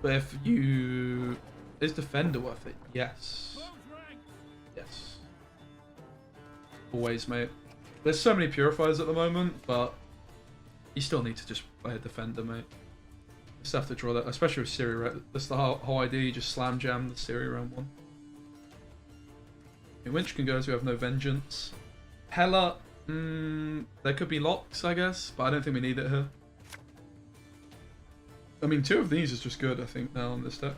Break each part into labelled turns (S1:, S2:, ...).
S1: But if you... Is Defender worth it? Yes. Yes. Always, mate. There's so many Purifiers at the moment, but you still need to just play a Defender, mate. Just have to draw that, especially with Siri, right? That's the whole idea, you just slam jam the Siri round one. Winch can go as we have no Vengeance. Hela, there could be locks, I guess, but I don't think we need it here. I mean, 2 of these is just good, I think, now on this deck.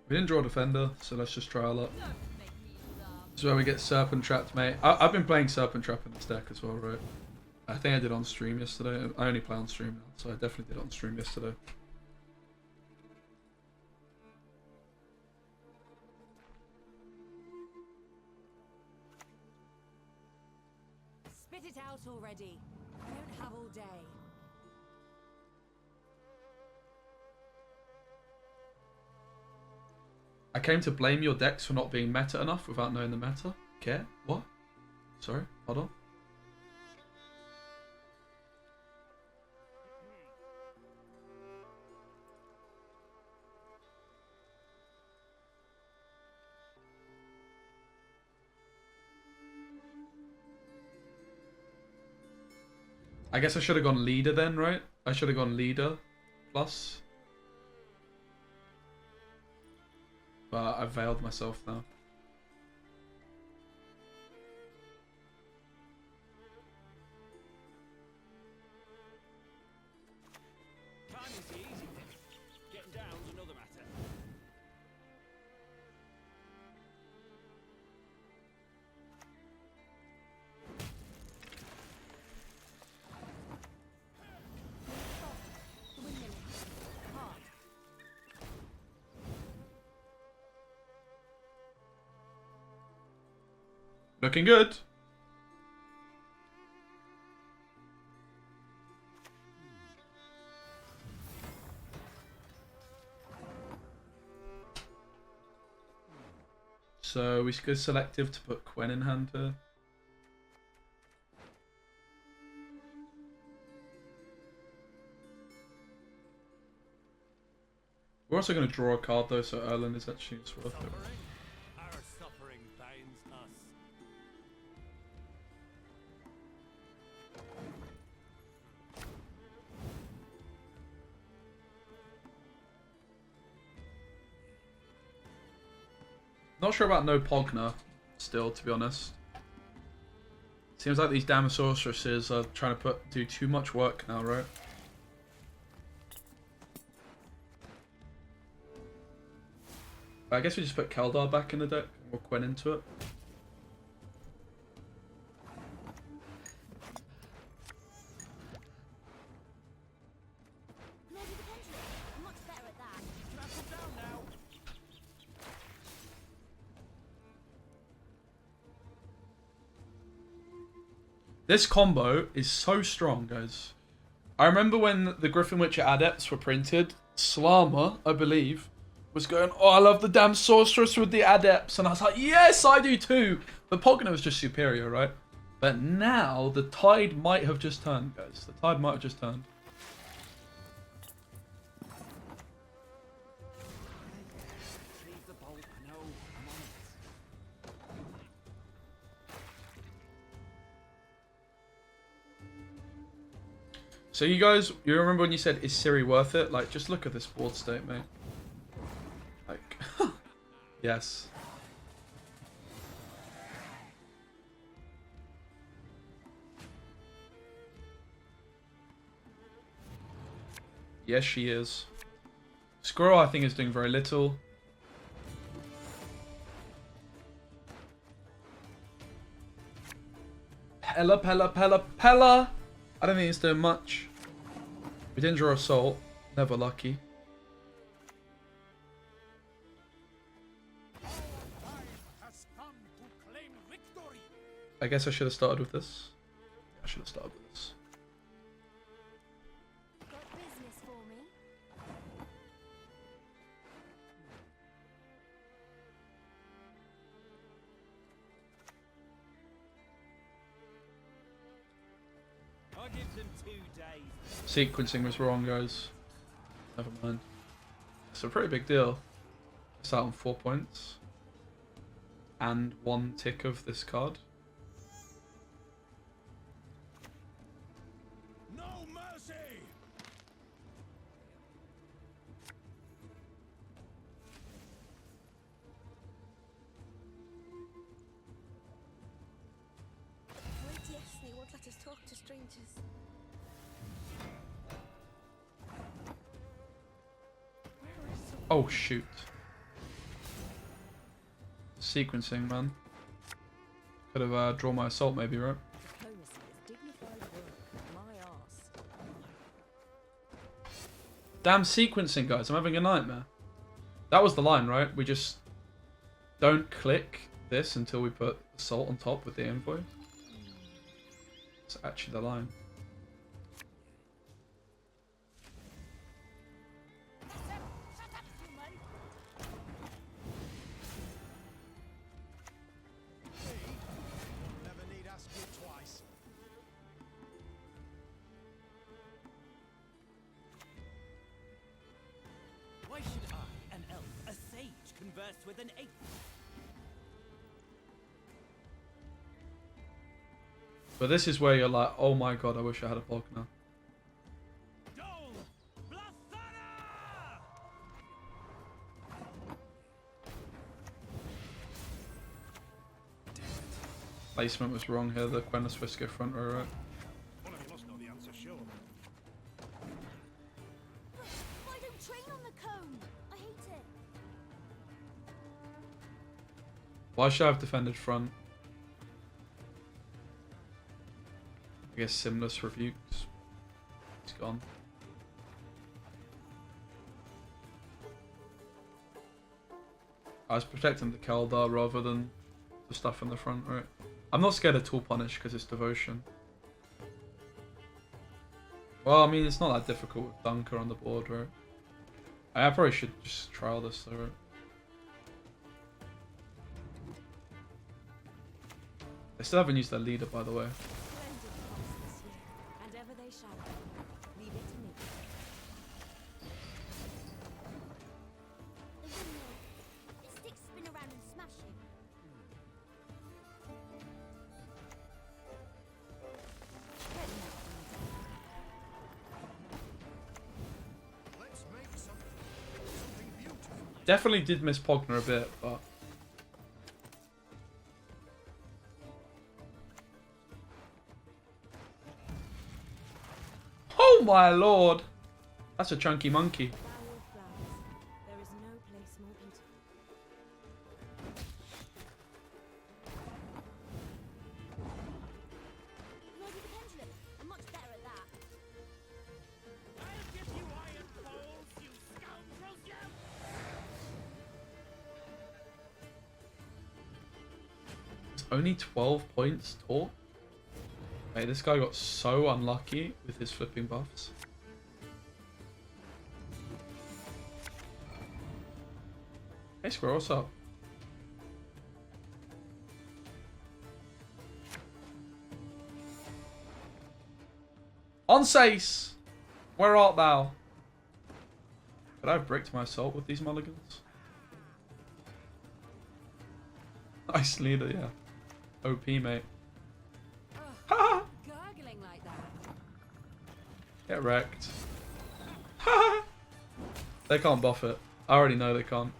S1: We didn't draw Defender, so let's just try our luck. This is where we get Serpent Trapped, mate. I've been playing Serpent Trap in this deck as well, right? I think I did on stream yesterday. I only play on stream now, so I definitely did on stream yesterday.
S2: Spit it out already. I don't have all day.
S1: I came to blame your decks for not being meta enough without knowing the meta. Okay, what? Sorry, hold on. I guess I should have gone leader then, right? I should have gone leader plus. But I've veiled myself now.
S3: Timing's the easy thing. Getting down's another matter.
S1: Looking good. So we should go selective to put Gwen in hand here. We're also going to draw a card though, so Erlen is actually worth it.
S3: Our suffering binds us.
S1: Not sure about no Pogner still, to be honest. Seems like these damn sorceresses are trying to do too much work now, right? I guess we just put Keldar back in the deck and we'll Gwen into it. This combo is so strong, guys. I remember when the Griffin Witcher Adepts were printed, Slama, I believe, was going, oh, I love the damn Sorceress with the Adepts. And I was like, yes, I do too. But Pogner was just superior, right? But now, the tide might have just turned, guys. The tide might have just turned. So you guys, you remember when you said, is Siri worth it? Like, just look at this board state, mate. Like, yes. Yes, she is. Squirrel, I think, is doing very little. Pella, Pella, Pella, Pella! I don't think it's doing much. We didn't draw Assault. Never lucky. I guess I should have started with this. I should have started with this.
S2: Got business for me?
S3: I give them 2 days.
S1: Sequencing was wrong, guys. Never mind. It's a pretty big deal. It's out on 4 points. And 1 tick of this card.
S3: No mercy!
S2: Wait, yes, they won't let us talk to strangers.
S1: Oh, shoot. Sequencing, man. Could have drawn my assault, maybe, right?
S2: Diplomacy is dignified work. My arse.
S1: Damn sequencing, guys. I'm having a nightmare. That was the line, right? We just don't click this until we put assault on top with the envoy. It's actually the line.
S3: Never need ask you twice. Why should I, an elf, a sage, converse with an ape?
S1: But this is where you're like, oh my god, I wish I had a block now.
S3: Dol! Blathana!
S1: Placement was wrong here. The Gwent was supposed to go front row, right?
S3: One of you must know the answer, sure.
S2: Why don't train on the cone? I hate it.
S1: Why should I have defended front? I guess Simless rebukes. He's gone. I was protecting the Keldar rather than the stuff in the front, right? I'm not scared of Tool Punish because it's devotion. Well, I mean, it's not that difficult with Dunker on the board, right? I probably should just trial this though, right? They still haven't used their leader, by the way.
S2: Splendid crops this year, and ever they shall be. Leave it to me. The windmill. Its sticks spin around and smash you.
S3: Let's make something beautiful.
S1: Definitely did miss Pogner a bit, but... Oh my lord! That's a chunky monkey.
S2: Bower of flowers. There is no place more beautiful. Load with the pendulum. I'm much better at that.
S3: I'll give you iron poles, you scoundrels, you!
S1: It's only 12 points tall. Hey, this guy got so unlucky with his flipping buffs. Hey, Squirrel, what's up? Onsace! Where art thou? Could I have bricked my assault with these mulligans? Nice leader, yeah. OP, mate. Ha!
S2: Gurgling like that.
S1: Get wrecked. Ha! They can't buff it. I already know they can't.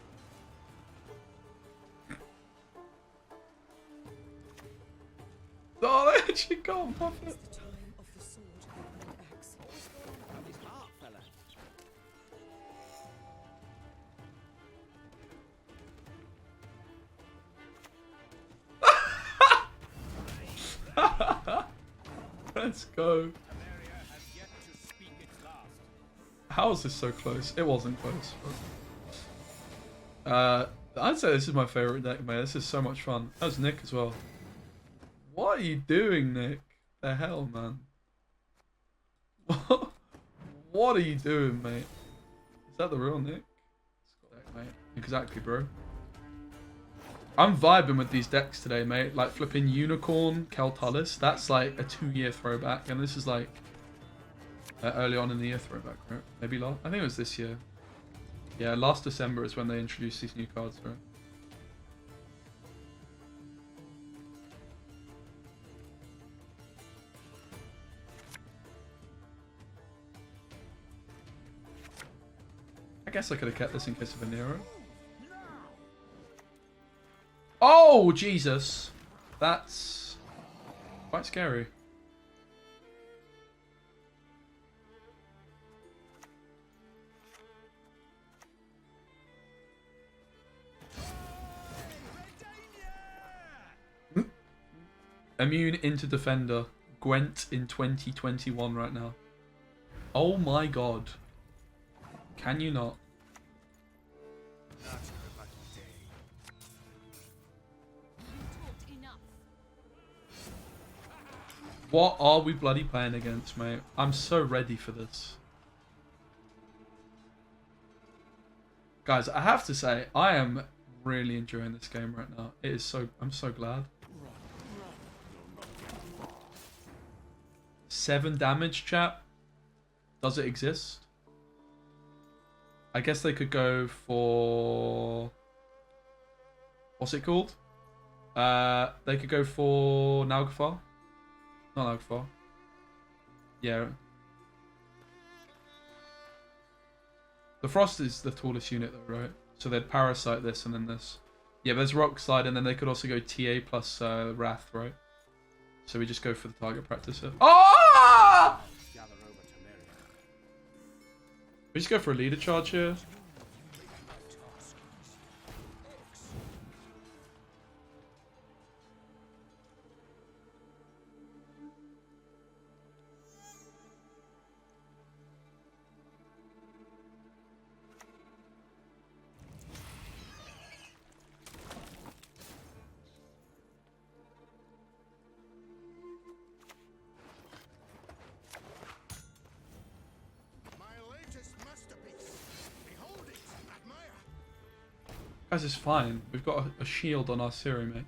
S1: Oh, they actually can't buff it.
S2: The time of the sword and axe.
S3: Have his heart, fella.
S1: Let's go.
S3: Valeria has yet to speak its last.
S1: How is this so close? It wasn't close. But... I'd say this is my favorite deck, mate. This is so much fun. That was Nick as well. What are you doing, Nick? The hell, man? What are you doing, mate? Is that the real Nick? Mate. Exactly, bro. I'm vibing with these decks today, mate. Like flipping Unicorn, Keltalis. That's like a 2-year throwback, and this is like early on in the year throwback, right? Maybe last. I think it was this year. Yeah, last December is when they introduced these new cards, right? I guess I could have kept this in case of a Nero. Oh, Jesus. That's quite scary. Immune into Defender. Gwent in 2021 right now. Oh my god. Can you not? What are we bloody playing against, mate? I'm so ready for this. Guys, I have to say, I am really enjoying this game right now. It is so... I'm so glad. 7 damage, chap. Does it exist? I guess they could go for... What's it called? They could go for Nalgafar. Not Nalgafar. Yeah. The Frost is the tallest unit though, right? So they'd Parasite this and then this. Yeah, there's Rock Slide and then they could also go TA plus Wrath, right? So we just go for the target practice here. Oh! We just go for a leader charge here. Guys, it's fine. We've got a shield on our Siri, mate.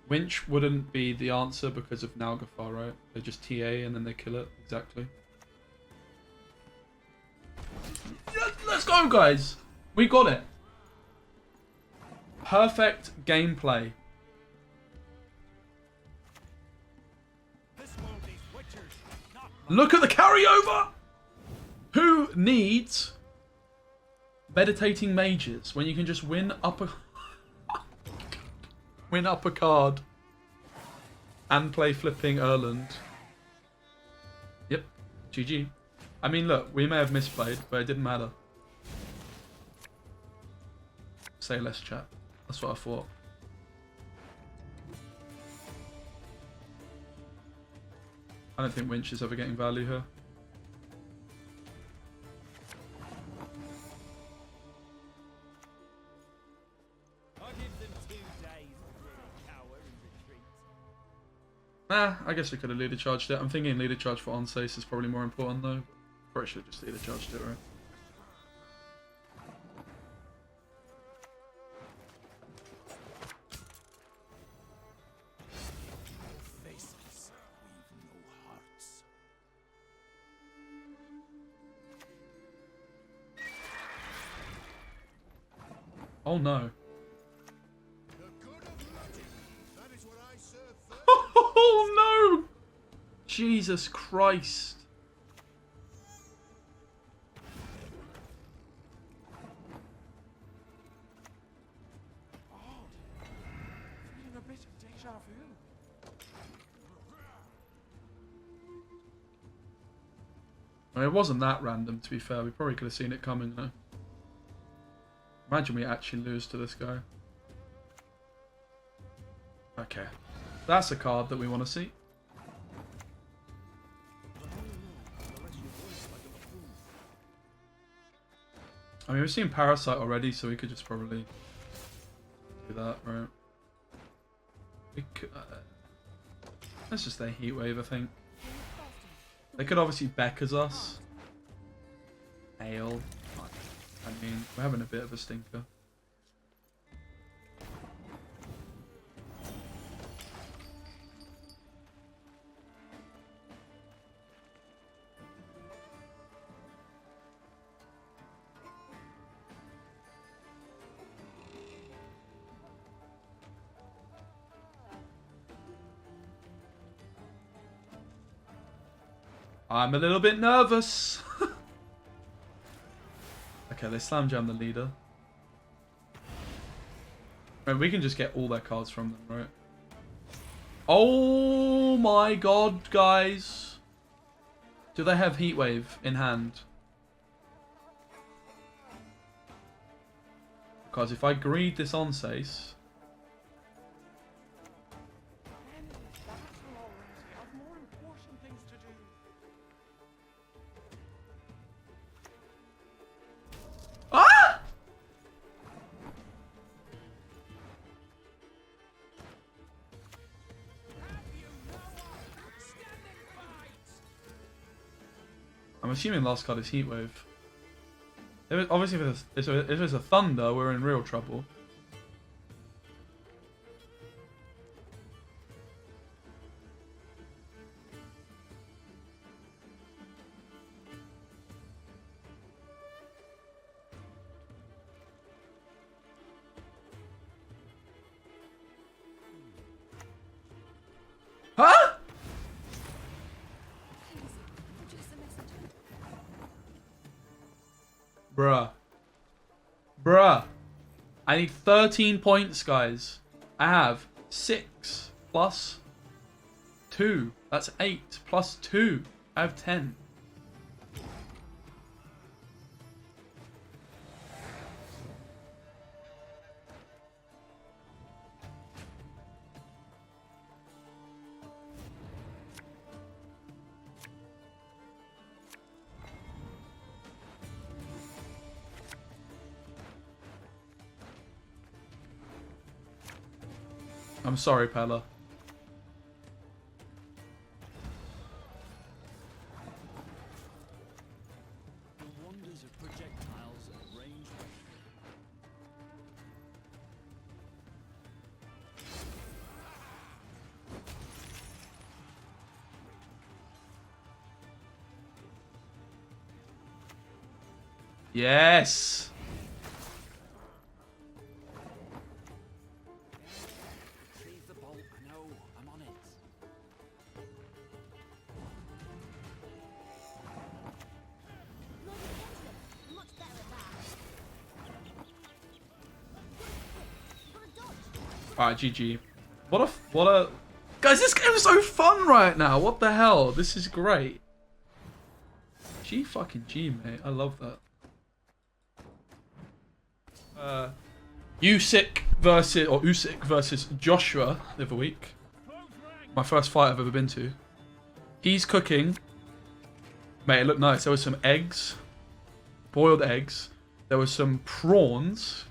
S1: Winch wouldn't be the answer because of Nalgafar, right? They just TA and then they kill it. Exactly. Let's go, guys! We got it. Perfect gameplay. Look at the carryover! Who needs meditating mages when you can just win up a win up a card and play flipping Erland? Yep, GG. I mean, look, we may have misplayed, but it didn't matter. Say less, chat. That's what I thought. I don't think Winch is ever getting value here. Nah, I guess we could have leader charged it. I'm thinking leader charge for Onsace is probably more important though. Probably should have just leader charged it, right?
S3: Faces we've no hearts.
S1: Oh no. Oh no! Jesus Christ.
S3: Feeling a bit of deja vu.
S1: I mean, it wasn't that random, to be fair. We probably could have seen it coming, though. Imagine we actually lose to this guy. Okay. That's a card that we want to see. I mean, we've seen Parasite already, so we could just probably do that, right? We could, let's just say Heat Wave, I think. They could obviously Beck as us. Ale. I mean, we're having a bit of a stinker. I'm a little bit nervous. Okay, they slam jam the leader. Right, we can just get all their cards from them, right? Oh my god, guys. Do they have Heatwave in hand? Because if I greed this Onsace... Ah! I'm assuming last card is Heatwave. Obviously, if it's a Thunder, we're in real trouble. Huh? Bruh. Bruh. I need 13 points, guys. I have 6 plus 2. That's 8 plus 2. I have 10. I'm sorry, Pella.
S3: The wonders of projectiles at range.
S1: Yes!
S3: Retrieve the bolt. I know. I'm on it.
S2: Much better at that.
S1: Alright, GG. What a... Guys, this game is so fun right now. What the hell? This is great. G fucking G, mate. I love that. Usyk versus Joshua the other week. My first fight I've ever been to. He's cooking. Mate, it looked nice. There was some eggs. Boiled eggs. There was some prawns.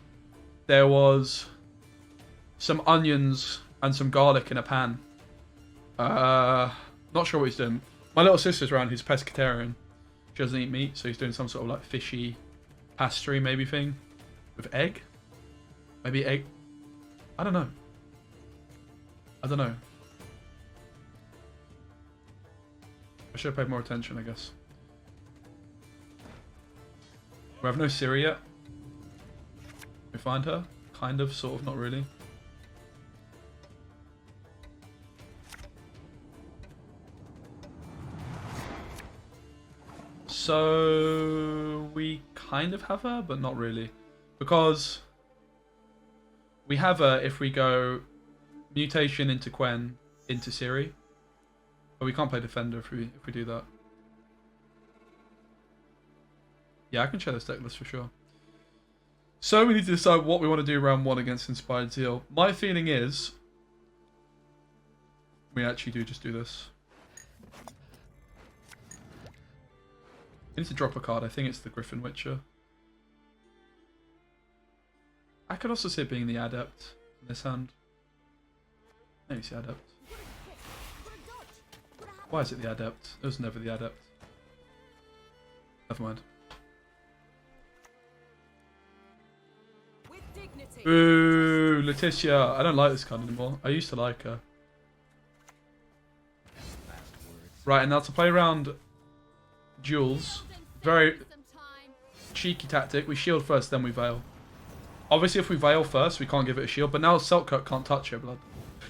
S1: There was some onions and some garlic in a pan. Not sure what he's doing. My little sister's around who's pescatarian. She doesn't eat meat, so he's doing some sort of like fishy pastry maybe thing. With egg? Maybe egg? I don't know. I don't know. I should have paid more attention, I guess. We have no Siri yet. We find her? Kind of, sort of, not really. So we kind of have her, but not really. Because we have her if we go mutation into Gwen into Siri. But we can't play defender if we do that. Yeah, I can share this deck list for sure. So we need to decide what we want to do round 1 against Inspired Zeal. My feeling is we actually do just do this. We need to drop a card. I think it's the Griffin Witcher. I could also see it being the Adept in this hand. Maybe it's the Adept. Why is it the Adept? It was never the Adept. Never mind. Ooh, Letitia. I don't like this card anymore. I used to like her. Right, and now to play around Jules. Very cheeky tactic. We shield first, then we veil. Obviously, if we veil first, we can't give it a shield. But now Selkirk can't touch her, blood.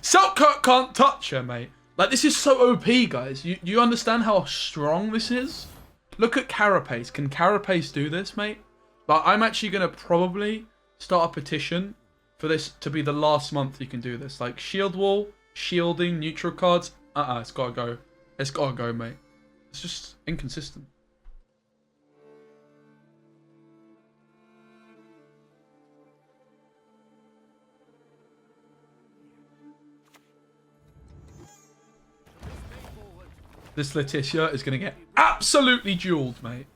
S1: Selkirk can't touch her, mate. Like, this is so OP, guys. You understand how strong this is? Look at Carapace. Can Carapace do this, mate? Like, I'm actually going to probably start a petition for this to be the last month you can do this. Like, Shieldwall, shielding, neutral cards. It's got to go. It's got to go, mate. It's just inconsistent. This Letitia is going to get absolutely jeweled, mate.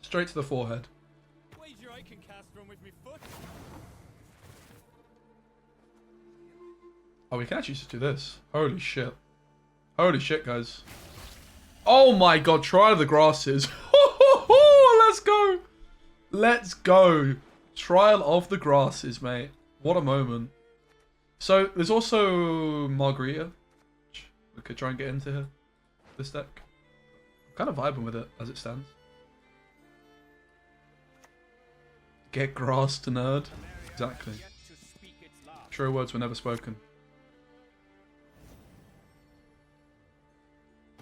S1: Straight to the forehead.
S3: Wager I can cast from with me foot.
S1: Oh, we can actually just do this. Holy shit. Holy shit, guys. Oh my god, Trial of the Grasses. Let's go. Let's go. Trial of the Grasses, mate. What a moment. So, there's also Margarita. We could try and get into her. This deck. I'm kind of vibing with it as it stands. Get grass to nerd. Exactly. True words were never spoken.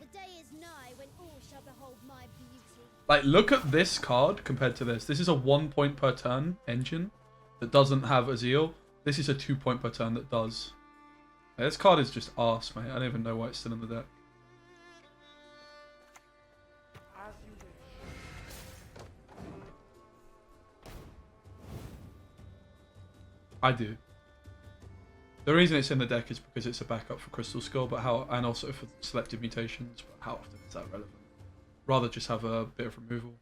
S4: The day is nigh when all shall behold my beauty.
S1: Like, look at this card compared to this. This is a 1 point per turn engine that doesn't have a zeal. This is a 2 point per turn that does. This card is just arse, mate. I don't even know why it's still in the deck. I do. The reason it's in the deck is because it's a backup for Crystal Skull, but how, and also for selective mutations. But how often is that relevant? Rather just have a bit of removal.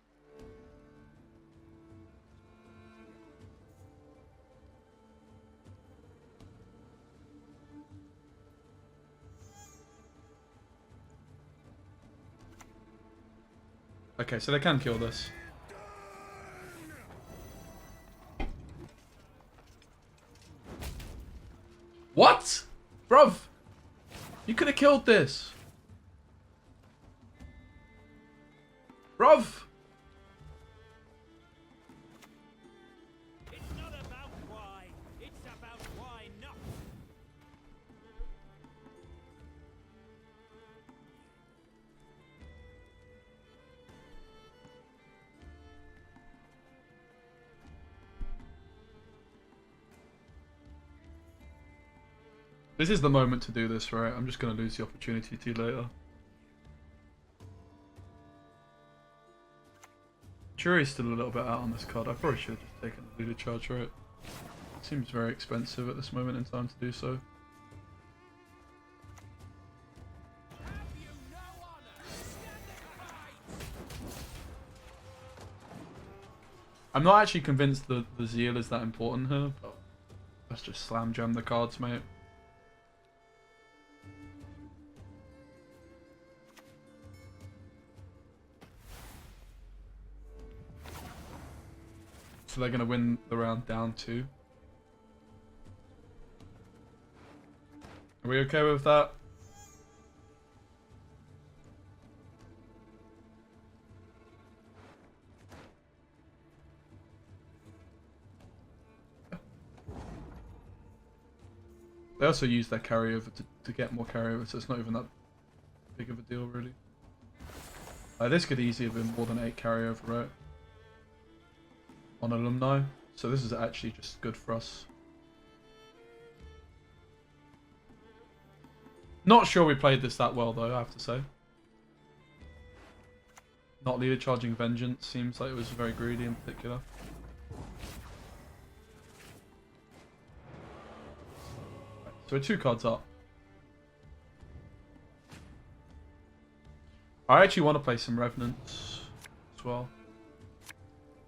S1: Okay, so they can kill this. What? Bruv! You could have killed this. Bruv!
S3: It's not about why, it's about why not.
S1: This is the moment to do this, right? I'm just going to lose the opportunity to later. Jury's still a little bit out on this card. I probably should have just taken the leader charge, right? Seems very expensive at this moment in time to do so. I'm not actually convinced the zeal is that important here, but let's just slam jam the cards, mate. So they're going to win the round down 2. Are we okay with that? They also use their carryover to get more carryover, so it's not even that big of a deal, really. This could easily have been more than 8 carryover, right? On alumni, so this is actually just good for us. Not sure we played this that well though, I have to say. Not leader charging Vengeance seems like it was very greedy in particular. Right, so we're 2 cards up. I actually want to play some Revenants as well.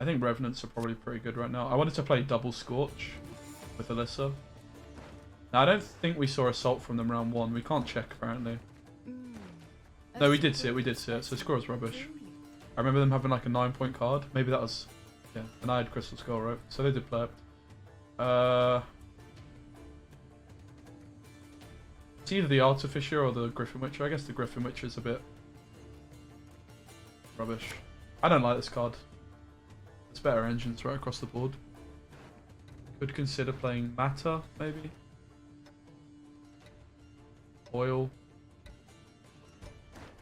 S1: I think Revenants are probably pretty good right now. I wanted to play Double Scorch with Alyssa. Now, I don't think we saw Assault from them round 1. We can't check, apparently. No, we did see it. We did see it. So score is rubbish. I remember them having like a 9-point card. Maybe that was... Yeah, and I had Crystal Skull, right? So they did play it. It's either the Artificer or the Griffin Witcher. I guess the Griffin Witcher is a bit rubbish. I don't like this card. It's better engines right across the board. Could consider playing Matter, maybe. Oil.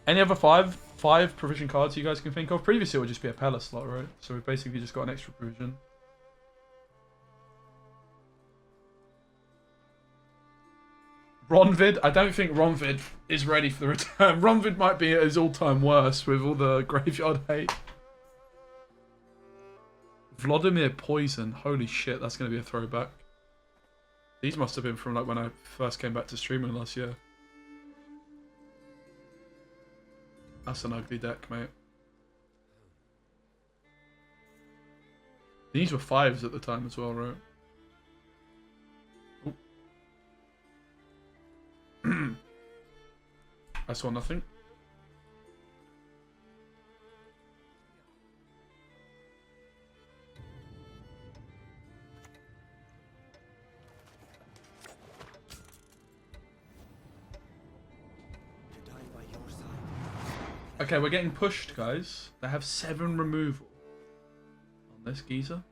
S1: Any other five provision cards you guys can think of? Previously it would just be a Pella slot, right? So we've basically just got an extra provision. Ronvid, I don't think Ronvid is ready for the return. Ronvid might be at his all-time worst with all the graveyard hate. Vladimir Poison, holy shit, that's going to be a throwback. These must have been from like when I first came back to streaming last year. That's an ugly deck, mate. These were 5s at the time as well, right? I saw nothing. Okay, we're getting pushed, guys. They have 7 removal on this geezer.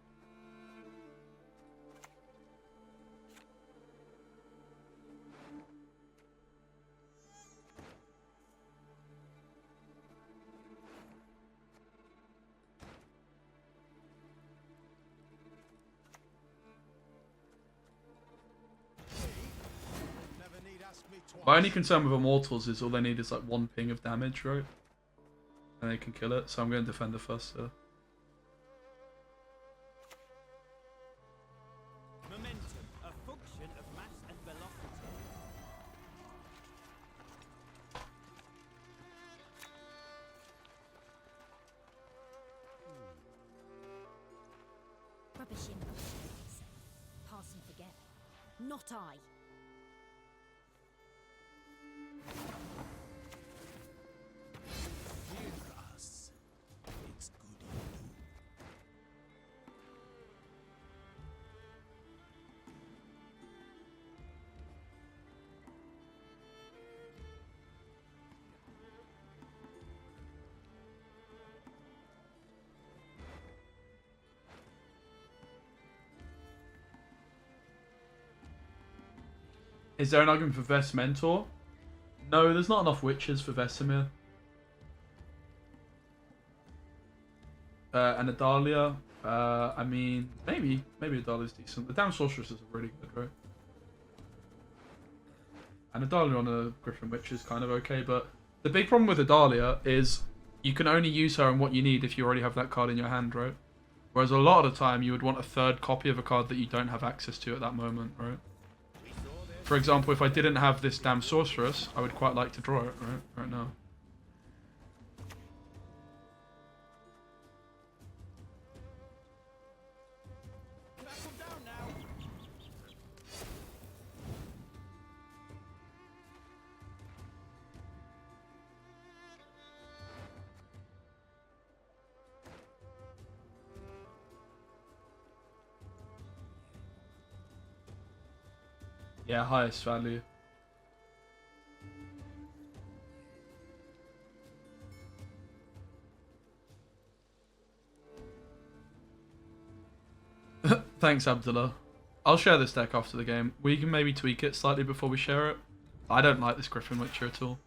S1: My only concern with Immortals is all they need is like 1 ping of damage, right? And they can kill it, so I'm going to defend the first.
S3: Momentum, a function of mass and velocity.
S2: Rubbish in, rubbish out. Pass and forget. Not I.
S1: Is there an argument for Vest Mentor? No, there's not enough witches for Vesemir. And Adalia, I mean, maybe Adalia's decent. The damn sorceresses are really good, right? And Adalia on a Griffin Witch is kind of okay, but the big problem with Adalia is you can only use her on what you need if you already have that card in your hand, right? Whereas a lot of the time you would want a 3rd copy of a card that you don't have access to at that moment, right? For example, if I didn't have this damn sorceress, I would quite like to draw it right now. Yeah, highest value. Thanks, Abdullah. I'll share this deck after the game. We can maybe tweak it slightly before we share it. I don't like this Griffin Witcher at all.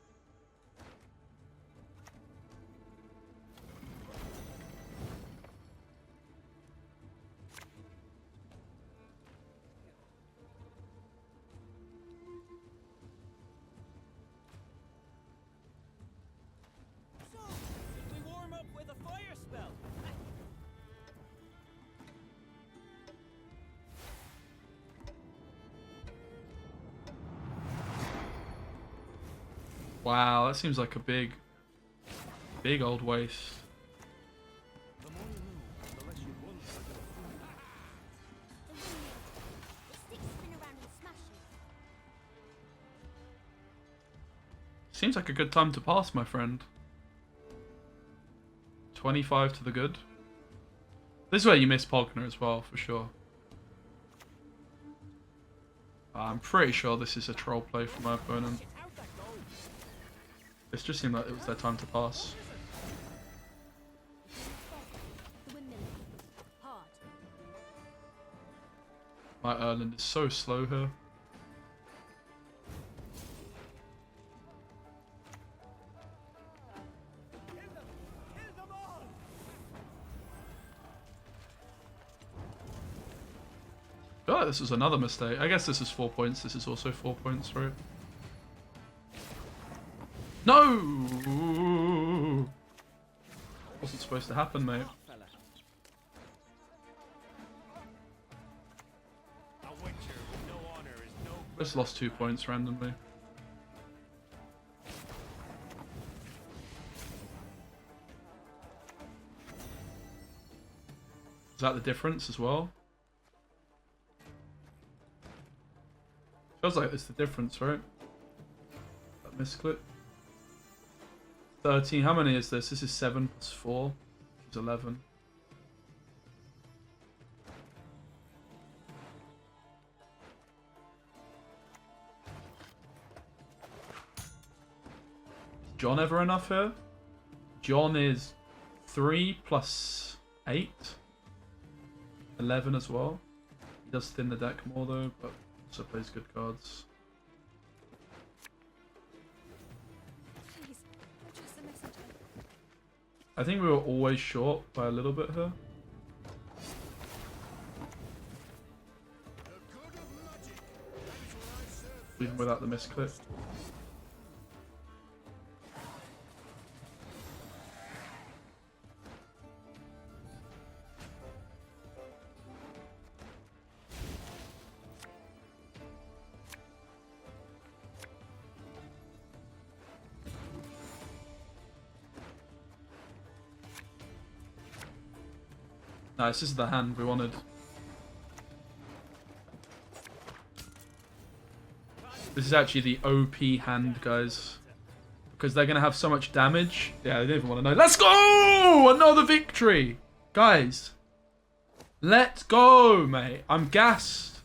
S1: Wow, that seems like a big old waste. Seems like a good time to pass, my friend. 25 to the good. This is where you miss Pogner as well, for sure. I'm pretty sure this is a troll play from my opponent.
S3: How'd that go?
S1: This just seemed like it was their time to pass.
S4: The windmill. Hard.
S1: My Erland is so slow here.
S3: Kill them all!
S1: I feel like this was another mistake. I guess this is 4 points. This is also 4 points, right? No! Wasn't supposed to happen, mate.
S3: Fella. A witcher with no honor is no
S1: Just lost 2 points randomly. Is that the difference as well? Feels like it's the difference, right? That misclick. 13. How many is this? This is 7 plus 4, which is 11. Is John ever enough here? John is 3 plus 8. 11 as well. He does thin the deck more though, but also plays good cards.
S2: Please, I'm just a messenger.
S1: I think we were always short by a little bit here. Even without the misclick. Nice, this is the hand we wanted. This is actually the OP hand, guys. Because they're going to have so much damage. Yeah, they don't even want to know. Let's go! Another victory! Guys. Let's go, mate. I'm gassed.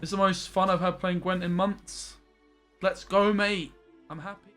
S1: This is the most fun I've had playing Gwent in months. Let's go, mate. I'm happy.